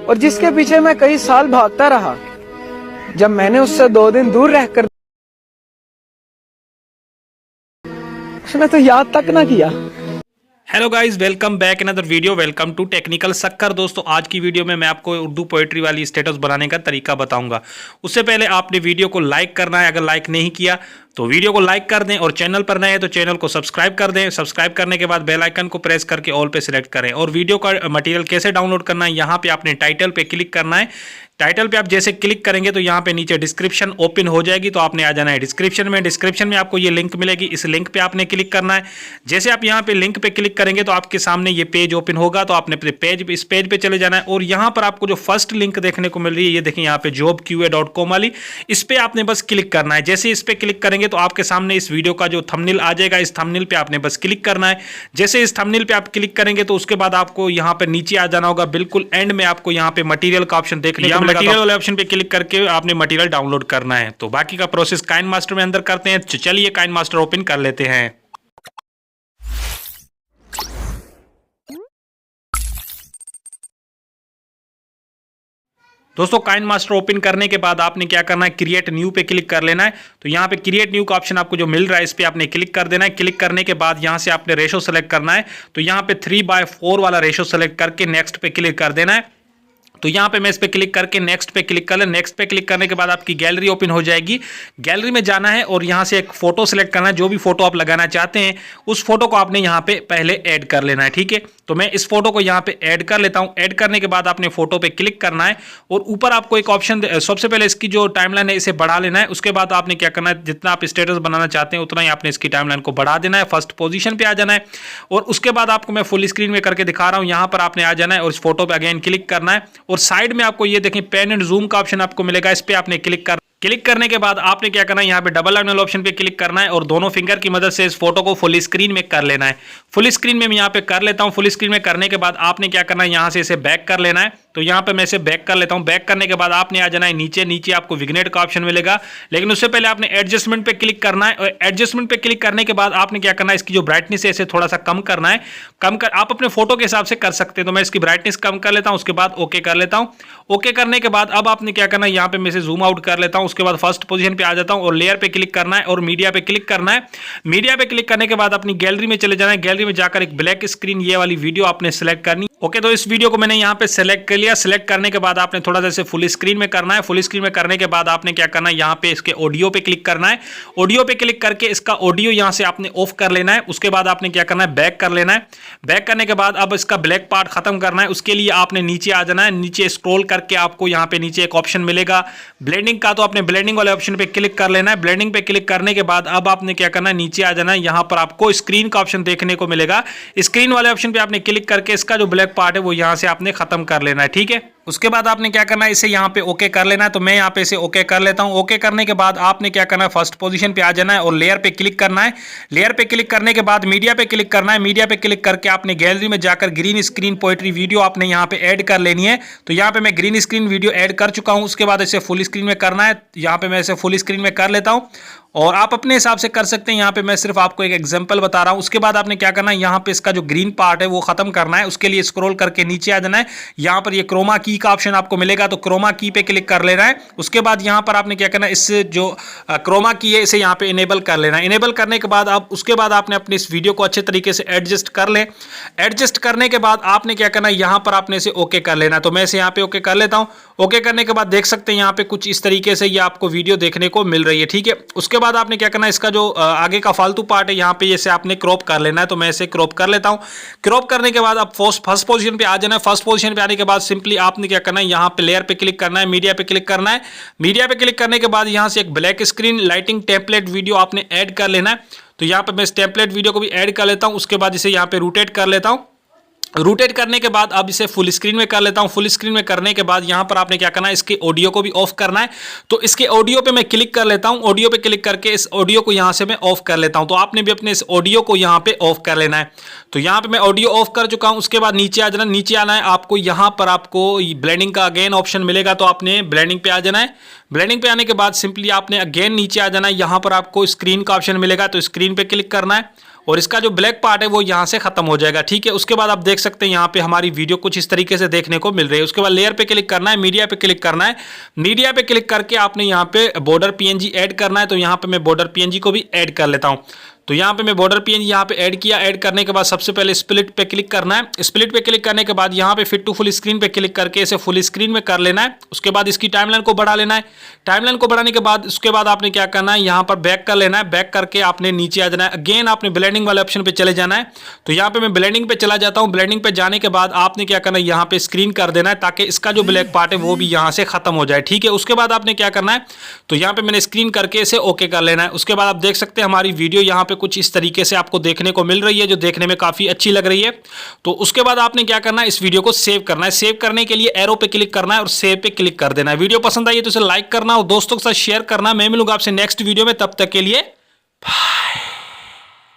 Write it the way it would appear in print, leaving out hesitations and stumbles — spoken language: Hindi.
और जिसके पीछे मैं कई साल भागता रहा। जब मैंने उससे 2 दिन दूर रहकर उसने तो याद तक ना किया। Hello guys, welcome back another video. Welcome to technical Sakkar. दोस्तों, आज की वीडियो में मैं आपको उर्दू पोएट्री वाली स्टेटस बनाने का तरीका बताऊंगा। उससे पहले आपने वीडियो को लाइक करना है। अगर लाइक नहीं किया तो वीडियो को लाइक कर दें, और चैनल पर नए हैं तो चैनल को सब्सक्राइब कर दें। सब्सक्राइब करने के बाद बेल आइकन को प्रेस करके ऑल पे सिलेक्ट करें। और वीडियो का मटेरियल कैसे डाउनलोड करना है, यहाँ पे आपने टाइटल पे क्लिक करना है। टाइटल पे आप जैसे क्लिक करेंगे तो यहाँ पे नीचे डिस्क्रिप्शन ओपन हो जाएगी, तो आपने आ जाना है डिस्क्रिप्शन में आपको ये लिंक मिलेगी। इस लिंक पे आपने क्लिक करना है। जैसे आप यहाँ पे लिंक पे क्लिक करेंगे तो आपके सामने ये पेज ओपन होगा, तो आपने इस पेज पे चले जाना है। और यहाँ पर आपको जो फर्स्ट लिंक देखने को मिल रही है, ये देखिए यहाँ पे jobqa.com वाली, इस पे आपने बस क्लिक करना है। जैसे इस पे क्लिक करेंगे तो आपके सामने इस वीडियो का जो थंबनेल आ जाएगा, इस थंबनेल पे आपने बस क्लिक करना है। जैसे इस थंबनेल पे आप क्लिक करेंगे तो उसके बाद आपको यहाँ पे नीचे आ जाना होगा। बिल्कुल एंड में आपको यहाँ पे मटेरियल का ऑप्शन देखने को मिलेगा। मटेरियल वाले ऑप्शन पे क्लिक करके आपने मटेरियल डाउनलोड करना है। तो बाकी का प्रोसेस काइनमास्टर में अंदर करते हैं। चलिए काइनमास्टर ओपन कर लेते हैं। दोस्तों, काइनमास्टर ओपन करने के बाद आपने क्या करना है, क्रिएट न्यू पे क्लिक कर लेना है। तो यहाँ पे क्रिएट न्यू का ऑप्शन आपको जो मिल रहा है, इस पे आपने क्लिक कर देना है। क्लिक करने के बाद यहाँ से आपने रेशो सेलेक्ट करना है। तो यहाँ पे 3/4 वाला रेशो सेलेक्ट करके नेक्स्ट पे क्लिक कर देना है। तो यहाँ पे मैं इस पे क्लिक करके नेक्स्ट पे क्लिक कर ले। नेक्स्ट पे क्लिक करने के बाद आपकी गैलरी ओपन हो जाएगी। गैलरी में जाना है और यहाँ से एक फोटो सेलेक्ट करना है। जो भी फोटो आप लगाना चाहते हैं उस फोटो को आपने यहाँ पे पहले ऐड कर लेना है। ठीक है, तो मैं इस फोटो को यहाँ पे ऐड कर लेता हूँ। ऐड करने के बाद आपने फोटो पे क्लिक करना है और ऊपर आपको एक ऑप्शन, सबसे पहले इसकी जो टाइमलाइन है इसे बढ़ा लेना है। उसके बाद आपने क्या करना है, जितना आप स्टेटस बनाना चाहते हैं उतना ही आपने इसकी टाइमलाइन को बढ़ा देना है। फर्स्ट पोजीशन पे आ जाना है और उसके बाद आपको मैं फुल स्क्रीन में करके दिखा रहा हूँ। यहाँ पर आपने आ जाना है और इस फोटो पे अगेन क्लिक करना है। और साइड में आपको ये देखें पेन एंड जूम का ऑप्शन आपको मिलेगा, इस पे आपने क्लिक करने के बाद आपने क्या करना है, यहाँ पे डबल लाइन वाले ऑप्शन पे क्लिक करना है और दोनों फिंगर की मदद से इस फोटो को फुल स्क्रीन में कर लेना है। फुल स्क्रीन में मैं यहाँ पे कर लेता हूँ। फुल स्क्रीन में करने के बाद आपने क्या करना है, यहाँ से इसे बैक कर लेना है। तो यहाँ पे मैं इसे बैक कर लेता हूँ। बैक करने के बाद आपने आ जाना है नीचे आपको विग्नेट का ऑप्शन मिलेगा, लेकिन उससे पहले आपने एडजस्टमेंट पे क्लिक करना है। और एडजस्टमेंट पे क्लिक करने के बाद आपने क्या करना है, इसकी जो ब्राइटनेस है इसे थोड़ा सा कम करना है। आप अपने फोटो के हिसाब से कर सकते हैं। तो मैं इसकी ब्राइटनेस कम कर लेता हूँ, उसके बाद ओके कर लेता हूँ। ओके करने के बाद अब आपने क्या करना है, यहाँ पे मैं इसे जूम आउट कर लेता हूँ। उसके बाद फर्स्ट पोजीशन पे आ जाता हूँ और लेयर पे क्लिक करना है और मीडिया पे क्लिक करना है। मीडिया पे क्लिक करने के बाद अपनी गैलरी में चले जाना है। गैलरी में जाकर एक ब्लैक स्क्रीन ये वाली वीडियो आपने सेलेक्ट करनी। ओके, तो इस वीडियो को मैंने यहाँ पे सेलेक्ट कर लिया। सेलेक्ट करने के बाद आपने थोड़ा सा इसे फुल स्क्रीन में करना है। फुल स्क्रीन में करने के बाद आपने क्या करना है, यहाँ पे इसके ऑडियो पे क्लिक करना है। ऑडियो पे क्लिक करके इसका ऑडियो यहाँ से आपने ऑफ कर लेना है। उसके बाद आपने क्या करना है, बैक कर लेना है। बैक करने के बाद अब इसका ब्लैक पार्ट खत्म करना है। उसके लिए आपने नीचे आ जाना है। नीचे स्क्रॉल करके आपको यहाँ पे नीचे एक ऑप्शन मिलेगा ब्लेंडिंग का, तो आपने ब्लेंडिंग वाले ऑप्शन पे क्लिक कर लेना है। ब्लेंडिंग पे क्लिक करने के बाद अब आपने क्या करना है, नीचे आ जाना है। यहाँ पर आपको स्क्रीन का ऑप्शन देखने को मिलेगा। स्क्रीन वाले ऑप्शन पे आपने क्लिक करके इसका जो ब्लैक पार्ट है वो यहाँ से आपने खत्म कर लेना है। ठीक है, उसके बाद आपने क्या करना है, इसे यहाँ पे ओके कर लेना है। तो मैं यहाँ पे इसे ओके कर लेता हूँ। ओके करने के बाद आपने क्या करना है, फर्स्ट पोजीशन पे आ जाना है और लेयर पे क्लिक करना है। लेयर पे क्लिक करने के बाद मीडिया पे क्लिक करना है। मीडिया पे क्लिक करके आपने गैलरी में जाकर ग्रीन स्क्रीन पोएट्री वीडियो आपने यहाँ पे ऐड कर लेनी है। तो यहाँ पे मैं ग्रीन स्क्रीन वीडियो ऐड कर चुका हूँ। उसके बाद इसे फुल स्क्रीन में करना है। यहाँ पे मैं इसे फुल स्क्रीन में कर लेता हूँ और आप अपने हिसाब से कर सकते हैं। यहाँ पे मैं सिर्फ आपको एक एग्जांपल बता रहा हूँ। उसके बाद आपने क्या करना है, यहाँ पे इसका जो ग्रीन पार्ट है वो खत्म करना है। उसके लिए स्क्रॉल करके नीचे आ जाना है। यहाँ पर ये क्रोमा की का ऑप्शन आपको मिलेगा, तो क्रोमा की पे क्लिक कर लेना है। उसके बाद यहाँ पर आपने क्या करना है, इससे जो क्रोमा की है इसे यहाँ पे इनेबल कर लेना है। इनेबल करने के बाद आप उसके बाद आपने अपने इस वीडियो को अच्छे तरीके से एडजस्ट कर ले। एडजस्ट करने के बाद आपने क्या करना है, यहाँ पर आपने इसे ओके कर लेना है। तो मैं इसे यहाँ पे ओके कर लेता हूँ। ओके करने के बाद देख सकते हैं यहाँ पे कुछ इस तरीके से ये आपको वीडियो देखने को मिल रही है। ठीक है, उसके बाद आपने क्या करना है, इसका जो आगे का फालतू पार्ट है यहाँ पे इसे आपने क्रॉप कर लेना है। तो मैं इसे क्रॉप कर लेता हूँ। क्रॉप करने के बाद आप फर्स्ट पोजीशन पे आ जाना है। फर्स्ट पोजीशन पे आने के बाद सिंपली आपने क्या करना है, यहाँ पे लेयर पे क्लिक करना है, मीडिया पे क्लिक करना है। मीडिया पे क्लिक करने के बाद यहाँ से एक black screen lighting template video आपने ऐड कर लेना है। तो यहाँ पे मैं इस टेम्पलेट वीडियो को भी ऐड कर लेता हूँ। उसके बाद इसे यहाँ पे रोटेट कर लेता हूँ। रोटेट करने के बाद अब इसे फुल स्क्रीन में कर लेता हूं। फुल स्क्रीन में करने के बाद यहां पर आपने क्या करना है, इसके ऑडियो को भी ऑफ करना है। तो इसके ऑडियो पे मैं क्लिक कर लेता हूं। ऑडियो पे क्लिक करके इस ऑडियो को यहां से मैं ऑफ कर लेता हूं। तो आपने भी अपने इस ऑडियो को यहां पे ऑफ कर लेना है। तो यहां पे मैं ऑडियो ऑफ कर चुका हूं। उसके बाद नीचे आ जाना, नीचे आना है आपको। यहां पर आपको ब्लेंडिंग का अगेन ऑप्शन मिलेगा, तो आपने ब्लेंडिंग पे आ जाना है। ब्लेंडिंग पे आने के बाद सिंपली आपने अगेन नीचे आ जाना है। यहां पर आपको स्क्रीन का ऑप्शन मिलेगा, तो स्क्रीन पे क्लिक करना है। और इसका जो ब्लैक पार्ट है वो यहाँ से खत्म हो जाएगा। ठीक है, उसके बाद आप देख सकते हैं यहाँ पे हमारी वीडियो कुछ इस तरीके से देखने को मिल रही है। उसके बाद लेयर पे क्लिक करना है, मीडिया पे क्लिक करना है। मीडिया पे क्लिक करके आपने यहाँ पे बॉर्डर पीएनजी ऐड करना है। तो यहाँ पे मैं बॉर्डर पीएनजी को भी ऐड कर लेता हूँ। तो यहाँ पे मैं बॉर्डर पीएनजी यहाँ पे ऐड किया। ऐड करने के बाद सबसे पहले स्प्लिट पे क्लिक करना है। स्प्लिट पे क्लिक करने के बाद यहाँ पे फिट टू फुल स्क्रीन पे क्लिक करके इसे फुल स्क्रीन में कर लेना है। उसके बाद इसकी टाइमलाइन को बढ़ा लेना है। टाइमलाइन को बढ़ाने के बाद उसके बाद आपने क्या करना है, यहाँ पर बैक कर लेना है। बैक करके आपने नीचे आ जाना है। अगेन आपने ब्लेंडिंग वाले ऑप्शन पे चले जाना है। तो यहाँ पे मैं ब्लेंडिंग पे चला जाता हूँ। ब्लेंडिंग पे जाने के बाद आपने क्या करना है, यहाँ पे स्क्रीन कर देना है ताकि इसका जो ब्लैक पार्ट है वो भी यहाँ से खत्म हो जाए। ठीक है, उसके बाद आपने क्या करना है, तो यहाँ पे मैंने स्क्रीन करके इसे ओके कर लेना है। उसके बाद आप देख सकते हैं हमारी वीडियो यहाँ पे कुछ इस तरीके से आपको देखने को मिल रही है, जो देखने में काफी अच्छी लग रही है। तो उसके बाद आपने क्या करना है, इस वीडियो को सेव करना है। सेव करने के लिए एरो पे क्लिक करना है और सेव पे क्लिक कर देना है। वीडियो पसंद आई है तो इसे लाइक करना और दोस्तों के साथ शेयर करना। मैं मिलूंगा आपसे नेक्स्ट वीडियो में, तब तक के लिए बाय।